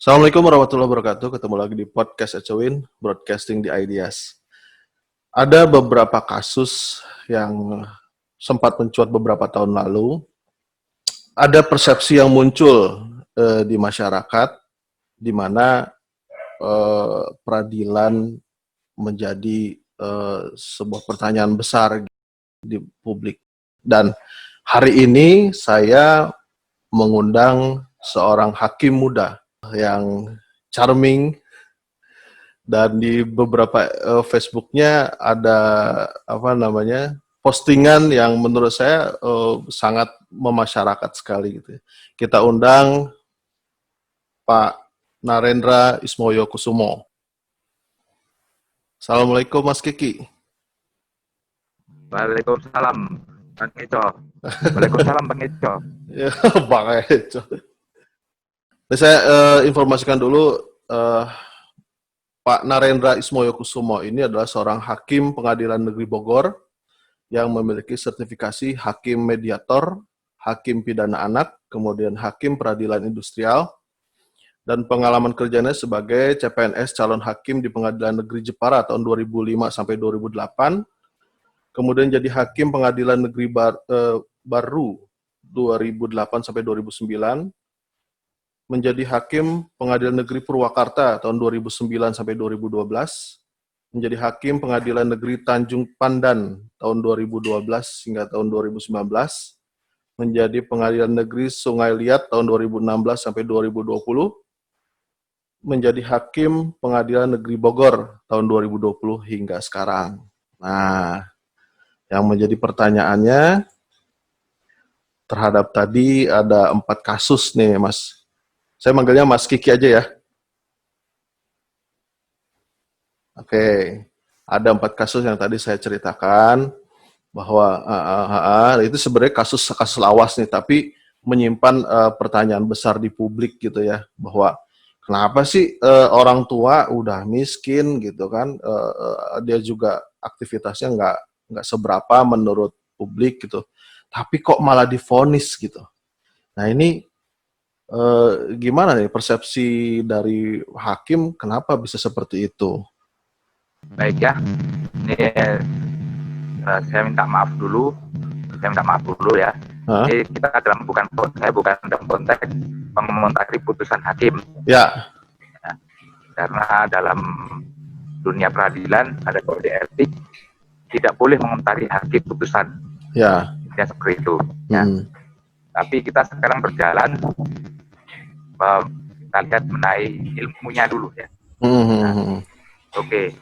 Assalamualaikum warahmatullahi wabarakatuh. Ketemu lagi di podcast Ecowin, Broadcasting the Ideas. Ada beberapa kasus yang sempat mencuat beberapa tahun lalu. Ada persepsi yang muncul di masyarakat, di mana peradilan menjadi sebuah pertanyaan besar di publik. Dan hari ini saya mengundang seorang hakim muda yang charming, dan di beberapa Facebooknya ada postingan yang menurut saya sangat memasyarakat sekali gitu. Kita undang Pak Narendra Ismoyo Kusumo. Assalamualaikum Mas Kiki. Waalaikumsalam, Bang Eco. Waalaikumsalam, Bang Eco. Ya, Bang Eco. Saya informasikan dulu, Pak Narendra Ismoyo Kusumo ini adalah seorang hakim Pengadilan Negeri Bogor yang memiliki sertifikasi hakim mediator, hakim pidana anak, kemudian hakim peradilan industrial, dan pengalaman kerjanya sebagai CPNS calon hakim di Pengadilan Negeri Jepara tahun 2005 sampai 2008, kemudian jadi hakim Pengadilan Negeri Baru 2008 sampai 2009, menjadi hakim Pengadilan Negeri Purwakarta tahun 2009 sampai 2012, menjadi hakim Pengadilan Negeri Tanjung Pandan tahun 2012 hingga tahun 2019, menjadi Pengadilan Negeri Sungai Liat tahun 2016 sampai 2020, menjadi hakim Pengadilan Negeri Bogor tahun 2020 hingga sekarang. Nah, yang menjadi pertanyaannya terhadap tadi ada 4 kasus nih, Mas. Saya manggilnya Mas Kiki aja ya. Oke, ada 4 kasus yang tadi saya ceritakan bahwa itu sebenarnya kasus lawas nih, tapi menyimpan pertanyaan besar di publik gitu ya, bahwa kenapa sih orang tua udah miskin gitu kan, dia juga aktivitasnya nggak seberapa menurut publik gitu, tapi kok malah divonis gitu. Nah ini gimana nih persepsi dari hakim, kenapa bisa seperti itu? Baik ya, ini saya minta maaf dulu. Ya. Hah? Ini kita bukan dalam konteks mengomentari putusan hakim. Ya. Karena dalam dunia peradilan ada kode etik, tidak boleh mengomentari hakim putusan. Ya. Ya seperti itu. Ya. Tapi kita sekarang berjalan, kita lihat mengenai ilmunya dulu ya. Oke.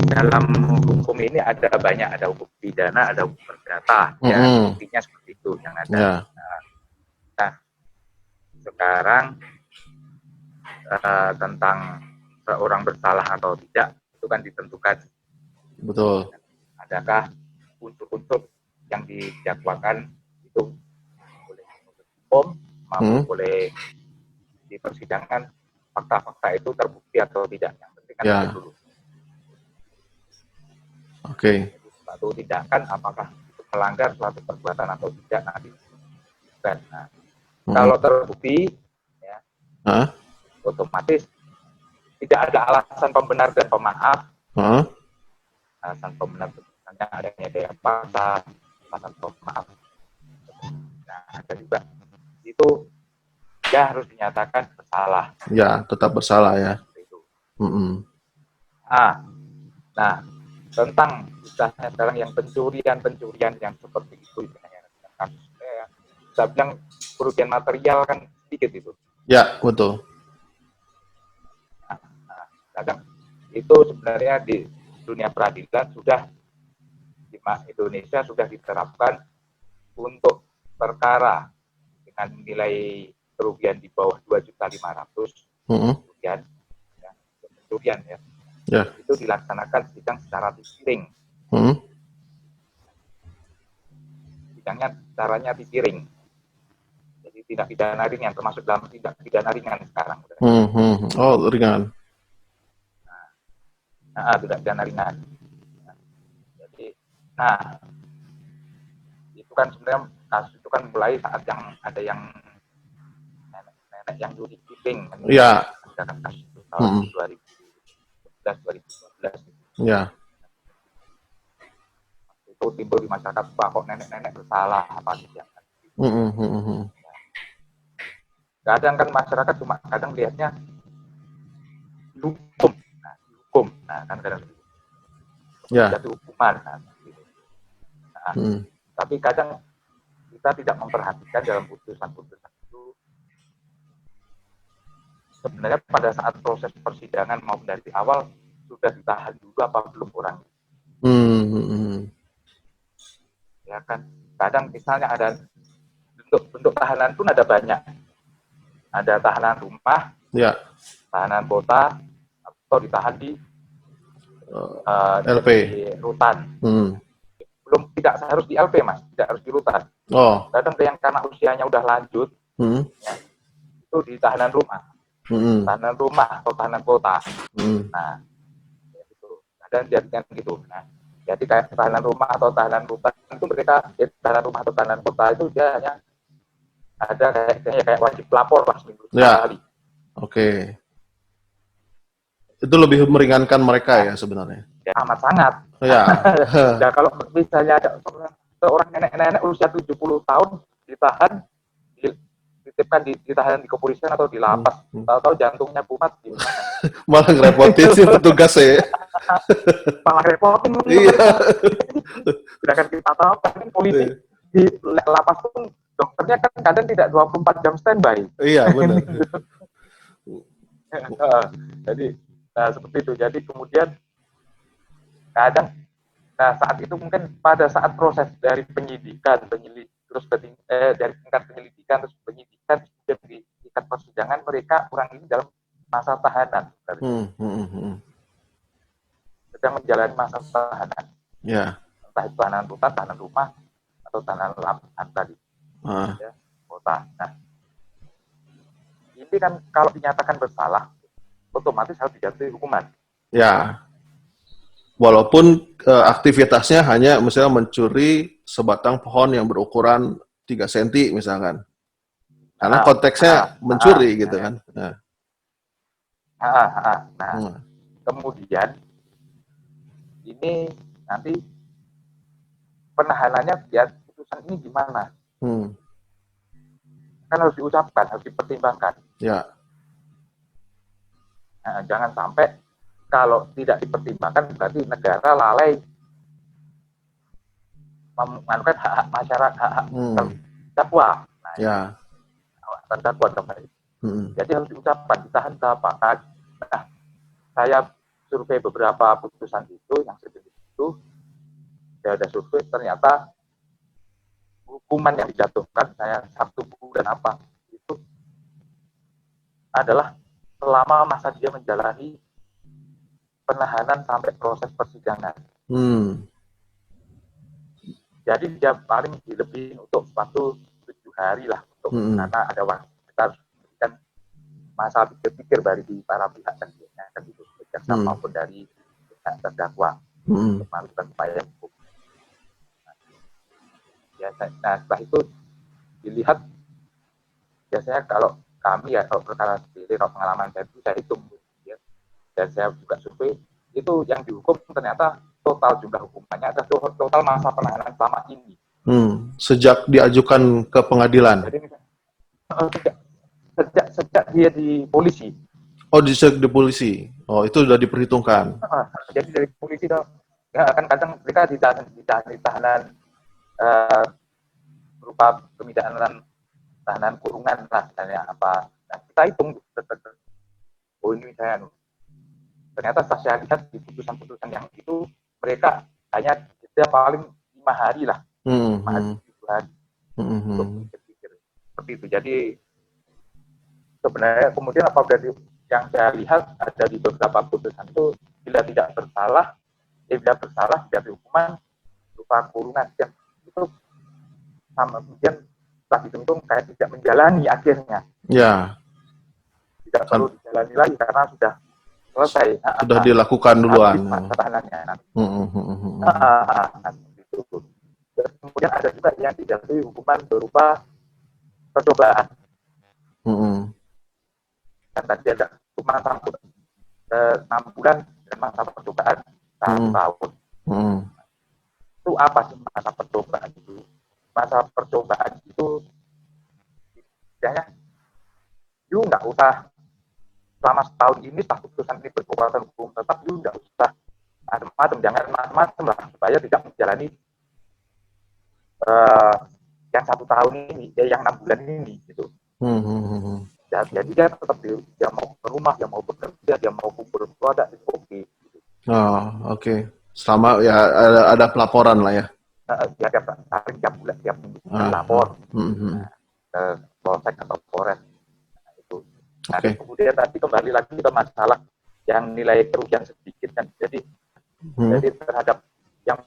Dalam hukum ini ada banyak, ada hukum pidana, ada hukum perdata, ya intinya seperti itu yang ada. Nah, sekarang tentang seorang bersalah atau tidak itu kan ditentukan. Betul. Adakah unsur-unsur yang didakwakan itu boleh hukum, maupun boleh di persidangan fakta-fakta itu terbukti atau tidak. Yang penting kan itu dulu. Oke. Suatu tindakan apakah itu melanggar suatu perbuatan atau tidak nanti. Nah, kalau terbukti, ya, otomatis tidak ada alasan pembenar dan pemaaf. Alasan pembenar misalnya adanya daya paksa, alasan pemaaf. Nah, ada juga itu dia harus dinyatakan bersalah. Ya, tetap bersalah ya. Itu. Nah, tentang misalnya sekarang yang pencurian yang seperti itu, kasusnya saya bilang kerugian material kan sedikit itu. Ya, betul. Nah, itu sebenarnya di dunia peradilan sudah di Indonesia sudah diterapkan untuk perkara dengan nilai kerugian di bawah 2.500.000 kerugian, ya, pencurian ya. Itu dilaksanakan sidang secara dipiring. Sidangnya caranya dipiring. Jadi tidak pidana ringan, termasuk dalam tidak pidana ringan sekarang. Oh, ringan. Tidak pidana ringan. Jadi, itu kan sebenarnya kasus itu kan mulai saat yang ada yang nenek yang judi kipping kan, Iya. ada kasus itu tahun 2011 2012 Iya. itu timbul di masyarakat, Pak, kok nenek-nenek bersalah apa gitu. Kadang kan masyarakat cuma kadang lihatnya hukum, nah kan kadang jatuh hukuman, gitu. Tapi kadang kita tidak memperhatikan dalam putusan-putusan itu sebenarnya pada saat proses persidangan maupun dari awal sudah ditahan dulu apa belum orang. Ya kan, kadang misalnya ada bentuk tahanan pun ada banyak. Ada tahanan rumah, tahanan kota, atau ditahan di LP, di rutan. Belum, tidak harus di LP, Mas, tidak harus di rutan. Kadang yang karena usianya udah lanjut, ya, itu di tahanan rumah, tahanan rumah atau tahanan kota. Nah, ya gitu. Kadang jadikan gitu. Nah, jadi kayak tahanan rumah atau tahanan rutan itu mereka, tahanan rumah atau tahanan kota itu dia hanya ada kayak wajib lapor pas minggu sekali. Oke. Itu lebih meringankan mereka ya sebenarnya. Ya, amat sangat. Ya. Nah, kalau misalnya ada seorang nenek-nenek usia 70 tahun ditahan, dititipkan ditahan di kepolisian atau di lapas, tahu-tahu jantungnya kumat gimana? Malah ngerepotin si petugas ya. Malah repotin. Iya. Sedangkan kita tahu kan polisi di lapas pun dokternya kan kadang tidak 24 jam standby. Iya, benar. Jadi seperti itu. Jadi kemudian kadang saat itu mungkin pada saat proses dari penyidikan, terus dari tingkat penyelidikan terus penyidikan kemudian di tingkat persidangan mereka orang ini dalam masa tahanan. Sedang menjalani masa tahanan. Ya. Entah itu tahanan rutan, tahanan rumah, atau tahanan lapas tadi. Ya, kota. Nah, ini kan kalau dinyatakan bersalah, otomatis harus dijatuhi hukuman. Ya. Walaupun aktivitasnya hanya misalnya mencuri sebatang pohon yang berukuran 3 cm misalkan. Karena konteksnya mencuri gitu kan. Kemudian ini nanti penahanannya ya putusan ini gimana? Kan harus diucapkan, harus dipertimbangkan. Ya. Nah, jangan sampai kalau tidak dipertimbangkan berarti negara lalai memengaruhi hak masyarakat, hak terdakwa. Nah, ya. Terdakwa kembali. Jadi harus diucapkan ditahan berapa. Nah, saya survei beberapa putusan itu yang sejenis itu, saya ada survei ternyata hukuman yang dijatuhkan saya 1 bulan apa itu adalah selama masa dia menjalani penahanan sampai proses persidangan. Jadi dia paling dilebihin untuk waktu 7 hari lah untuk karena ada waktu kita harus memberikan masa pikir-pikir dari para pihak kan gitu, jaksa maupun dari pihak terdakwa untuk melakukan upaya hukum. Nah, setelah itu dilihat biasanya kalau kami ya kalau perkara sendiri, kalau pengalaman saya itu saya hitung ya, dan saya juga survei itu yang dihukum ternyata total jumlah hukumannya ada total masa penahanan selama ini. Sejak diajukan ke pengadilan. Jadi sejak dia di polisi. Oh, di polisi. Oh, itu sudah diperhitungkan. Jadi dari polisi ya, kan kadang mereka ditahanan berupa pemidahan tahanan kurungan lah misalnya apa. Nah, kita hitung oh ini saya ternyata saya lihat di putusan-putusan yang itu mereka hanya jeda paling 5 hari lah, 5 hari 7 hari untuk pikir-pikir seperti itu. Jadi sebenarnya kemudian apabila yang saya lihat ada di beberapa putusan itu bila bersalah jadi hukuman berupa kurungan yang itu sama kemudian setelah dihitung kayak tidak menjalani akhirnya. Ya. Tidak perlu dijalani lagi karena sudah selesai. Sudah dilakukan duluan. Masa tahanannya. Terus kemudian ada juga yang dijatuhi hukuman berupa percobaan. Dan tadi ada masa 6 bulan dan masa percobaan 1 tahun. Itu apa sih masa percobaan itu? Masa percobaan itu istilahnya, you nggak usah selama setahun ini setelah putusan ini berkekuatan hukum tetap, you nggak usah macam-macam, jangan macam-macam lah, supaya tidak menjalani yang 1 tahun ini, yang 6 bulan ini gitu. Ya, jadi dia tetap dia mau ke rumah, dia mau bekerja, dia mau kumpul keluarga, itu oke. Gitu. Oke. Selama ya ada pelaporan lah ya. Ya tiap bulan, tiap minggu lapor ke polsek atau polres. Nah, itu. Nah, kemudian tadi kembali lagi ke masalah yang nilai kerugian sedikit kan. Jadi terhadap yang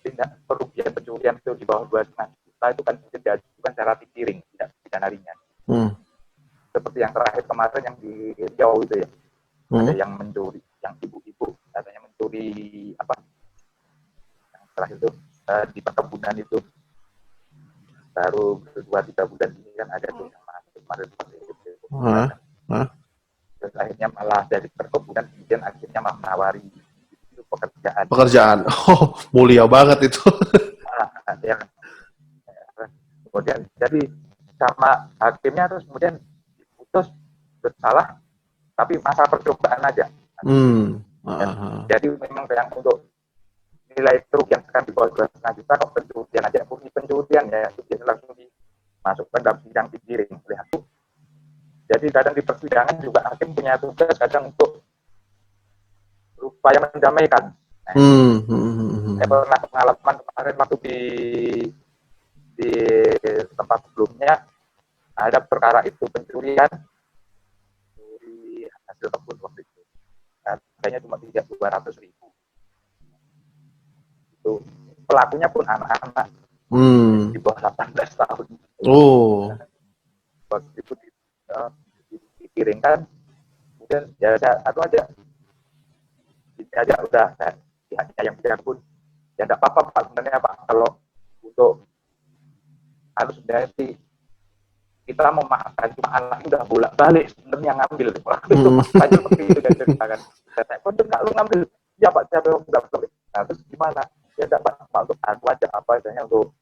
tindak kerugian pencurian itu di bawah 2,5 juta itu kan diajukan secara tipiring, tidak pidana ringan. Seperti yang terakhir kemarin yang di Riau itu ya, ada yang mencuri, yang ibu-ibu katanya mencuri apa? Yang terakhir itu di perkebunan itu baru 2-3 bulan ini kan ada tuh yang masuk kemarin itu. Terus akhirnya malah dari perkebunan kemudian akhirnya menawari itu pekerjaan. Oh, mulia banget itu. Ya. Kemudian jadi sama hakimnya terus kemudian diputus bersalah tapi masa percobaan aja. Jadi memang yang untuk nilai kerugian akan di bawah 2,5 juta kok pencurian aja, murni pencurian ya itu biasa langsung dimasukkan dalam sidang digiring oleh hakim. Jadi kadang di persidangan juga hakim punya tugas kadang untuk berupaya mendamaikan. Saya pernah pengalaman kemarin waktu di tempat sebelumnya ada perkara itu pencurian dari hasil kebun waktu itu. Harganya cuma 200.000. Itu pelakunya pun anak-anak di bawah 18 tahun. Waktu itu dikirimkan, kemudian ya saya satu aja, ini aja udah pihaknya yang bilang pun ya nggak apa-apa Pak, sebenarnya Pak, kalau untuk harus sebenarnya sih kita memaafkan, cuma anak udah bolak-balik sebenarnya ngambil itu makanya seperti itu kan ceritakan. Saya pun nggak lu ngambil, ya Pak siapa yang nggak boleh. Nah terus gimana? Ya nggak Pak untuk aku aja apa istilahnya untuk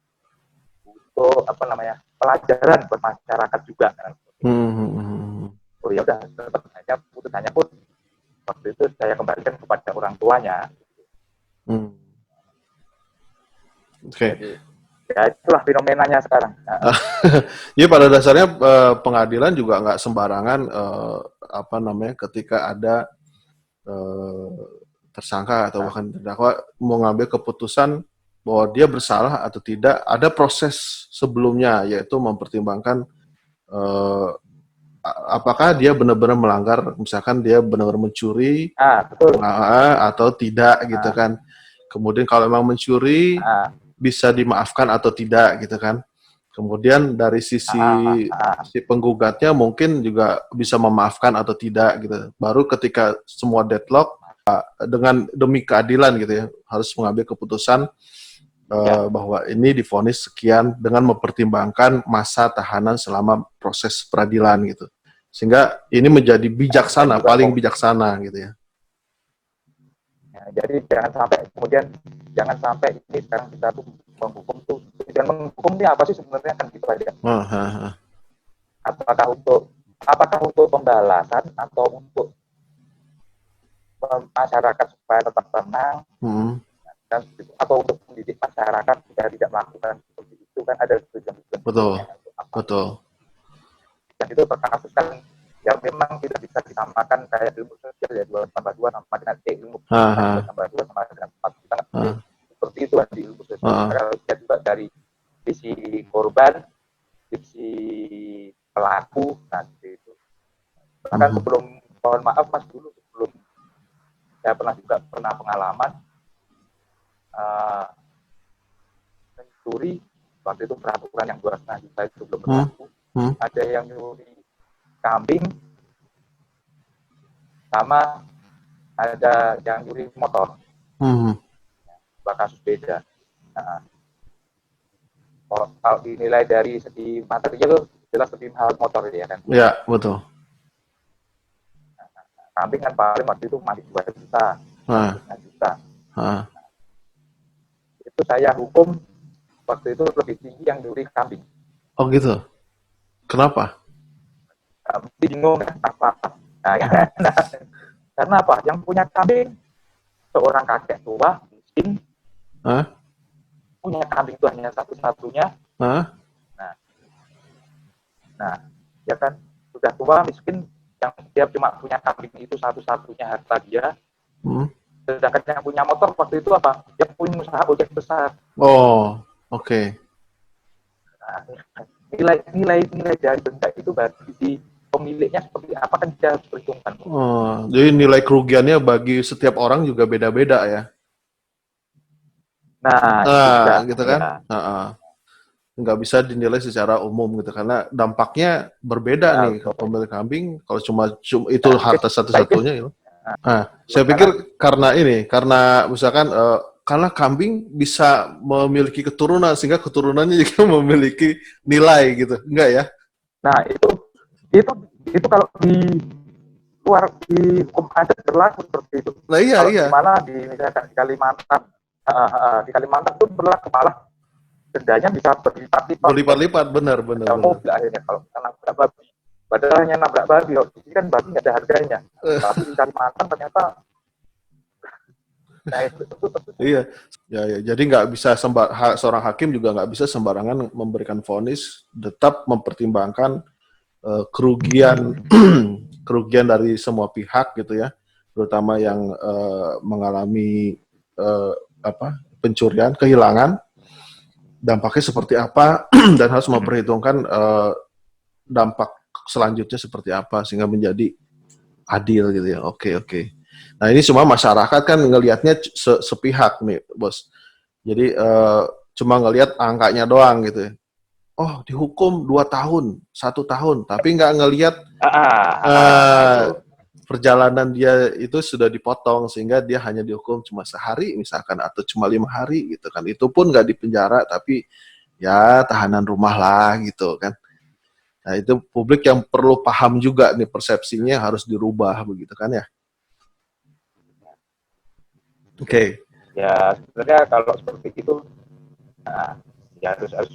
apa namanya pelajaran buat masyarakat juga. Oh ya udah tetap hanya putusannya pun waktu itu saya kembalikan kepada orang tuanya. Jadi, ya itulah fenomenanya sekarang. Ya pada dasarnya pengadilan juga nggak sembarangan apa namanya ketika ada tersangka atau bahkan terdakwa mau ngambil keputusan bahwa dia bersalah atau tidak, ada proses sebelumnya yaitu mempertimbangkan apakah dia benar-benar melanggar, misalkan dia benar-benar mencuri atau tidak gitu kan. Kemudian kalau memang mencuri bisa dimaafkan atau tidak gitu kan. Kemudian dari sisi si penggugatnya mungkin juga bisa memaafkan atau tidak gitu. Baru ketika semua deadlock dengan demi keadilan gitu ya harus mengambil keputusan bahwa ini divonis sekian dengan mempertimbangkan masa tahanan selama proses peradilan gitu. Sehingga ini menjadi bijaksana, paling bijaksana gitu ya. Jadi jangan sampai ini sekarang kita tuh menghukum tuh, dan menghukum ini apa sih sebenarnya kan gitu aja. Apakah untuk pembalasan atau untuk masyarakat supaya tetap tenang, atau untuk mendidik masyarakat supaya tidak melakukan seperti itu kan ada tujuan. Betul. Dan itu kasus kan yang memang tidak bisa disamakan kayak ilmu sosial ya 2+2 sama dengan ilmu 2+2 sama dengan 4 kita seperti itu kan di ilmu sosial. Kalau lihat juga dari sisi korban, sisi pelaku, nah itu. Bahkan sebelum, mohon maaf Mas dulu sebelum saya pernah pengalaman mencuri waktu itu peraturan yang 2,5 juta itu belum berlaku. Ada yang nyuri kambing sama ada yang nyuri motor. Dua kasus beda. Nah, kalau dinilai dari segi material jelas lebih mahal motor ya kan. Iya, betul. kambing kan paling waktu itu masih 2 juta, 5 juta. Itu saya hukum waktu itu lebih tinggi yang nyuri kambing. Oh gitu. Kenapa? Bingung apa? Nah, karena apa? Yang punya kambing seorang kakek tua miskin, punya kambing itu hanya satu-satunya. Nah, ya kan sudah tua miskin, yang dia cuma punya kambing itu satu-satunya harta dia. Sedangkan yang punya motor waktu itu apa? Dia punya usaha ojek besar. Oh, oke. Nah, nilai dari benda itu bagi pemiliknya seperti apa kan dia harus perhitungkan. Oh, jadi nilai kerugiannya bagi setiap orang juga beda-beda ya? Nah gitu kan? Ya. Nggak bisa dinilai secara umum gitu karena dampaknya berbeda nih ke pemilik kambing kalau cuma itu harta satu-satunya gitu. Saya pikir karena misalkan karena kambing bisa memiliki keturunan sehingga keturunannya juga memiliki nilai gitu, enggak ya? Nah itu kalau di luar di hukum adat berlaku seperti itu. Nah iya. Malah misalkan di Kalimantan itu berlaku malah dendanya bisa berlipat-lipat. Benar. Mobil akhirnya kalau kita nabrak babi, padahal hanya nabrak babi, ini kan babi nggak ada harganya. Tapi di Kalimantan ternyata iya. Ya, jadi nggak bisa seorang hakim juga nggak bisa sembarangan memberikan vonis, tetap mempertimbangkan kerugian kerugian dari semua pihak gitu ya, terutama yang mengalami pencurian, kehilangan, dampaknya seperti apa dan harus memperhitungkan dampak selanjutnya seperti apa sehingga menjadi adil gitu ya. Oke. Nah ini semua masyarakat kan ngelihatnya sepihak nih bos. Jadi cuma ngelihat angkanya doang gitu ya. Oh dihukum 2 tahun, 1 tahun, tapi nggak ngelihat perjalanan dia itu sudah dipotong sehingga dia hanya dihukum cuma sehari misalkan atau cuma 5 hari gitu kan. Itu pun nggak dipenjara tapi ya tahanan rumah lah gitu kan. Nah itu publik yang perlu paham juga nih persepsinya harus dirubah begitu kan ya. Oke. Ya sebenarnya kalau seperti itu ya harus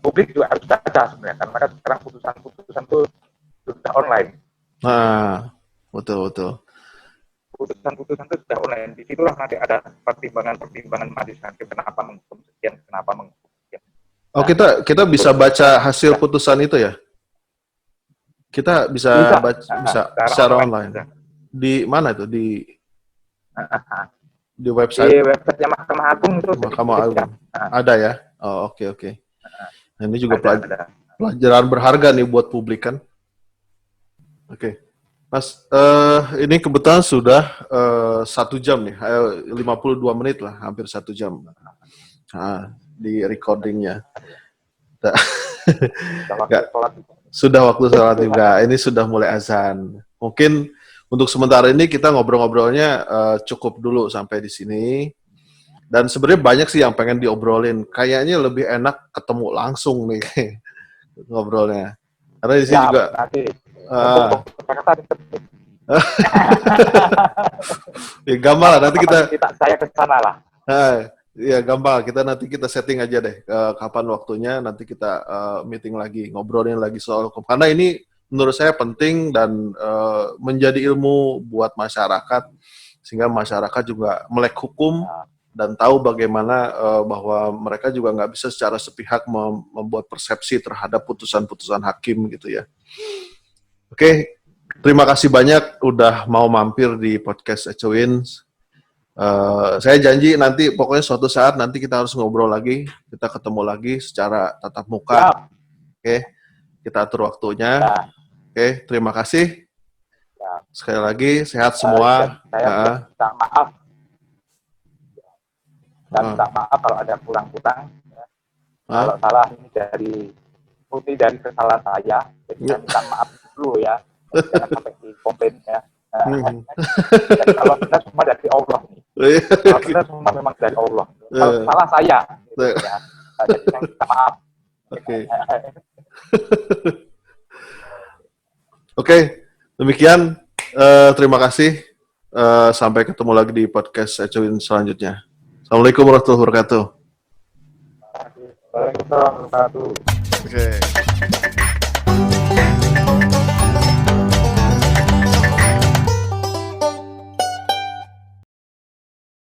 publik juga harus baca sebenarnya karena kan sekarang putusan itu sudah online. Betul. Putusan itu sudah online. Di situlah nanti ada pertimbangan majelis hakim kenapa menghukum sekian, kenapa menghukum sekian. Oh kita bisa baca hasil putusan itu ya? Kita bisa baca secara online. Di mana itu? Di website? Di website Mahkamah Agung itu. Mahkamah Agung. Ada ya? Oh oke. Nah, ini juga pelajaran berharga nih buat publik kan? Oke. Mas, ini kebetulan sudah 1 jam nih, 52 menit lah, hampir 1 jam. Di recordingnya. Sudah waktu sholat juga. Ini sudah mulai azan. Mungkin untuk sementara ini kita ngobrol-ngobrolnya cukup dulu sampai di sini. Dan sebenarnya banyak sih yang pengen diobrolin. Kayaknya lebih enak ketemu langsung nih ngobrolnya. Karena di sini juga. Ya gampang lah nanti saya ke sana lah. Ya gampang, nanti kita setting aja deh kapan waktunya, nanti kita meeting lagi, ngobrolin lagi soal hukum. Karena ini menurut saya penting dan menjadi ilmu buat masyarakat, sehingga masyarakat juga melek hukum dan tahu bagaimana bahwa mereka juga nggak bisa secara sepihak membuat persepsi terhadap putusan-putusan hakim gitu ya. Oke, terima kasih banyak udah mau mampir di podcast Ecowins. Saya janji nanti pokoknya suatu saat nanti kita harus ngobrol lagi, kita ketemu lagi secara tatap muka. Oke, kita atur waktunya. Oke, terima kasih. Sekali lagi sehat semua. Saya minta maaf. Dan minta maaf kalau ada kurang-kurang. Kalau salah ini dari kesalahan saya, jadi saya minta maaf dulu ya. Jangan sampai dikomplain ya. Dan kalau benar semua dari Allah nih. Kalau benar semua memang dari Allah. Kalau salah saya, gitu, ya. Jadi saya minta maaf. Oke, demikian Terima kasih. Sampai ketemu lagi di podcast Ecowin selanjutnya. Assalamualaikum warahmatullahi wabarakatuh. Waalaikumsalam warahmatullahi wabarakatuh. Oke.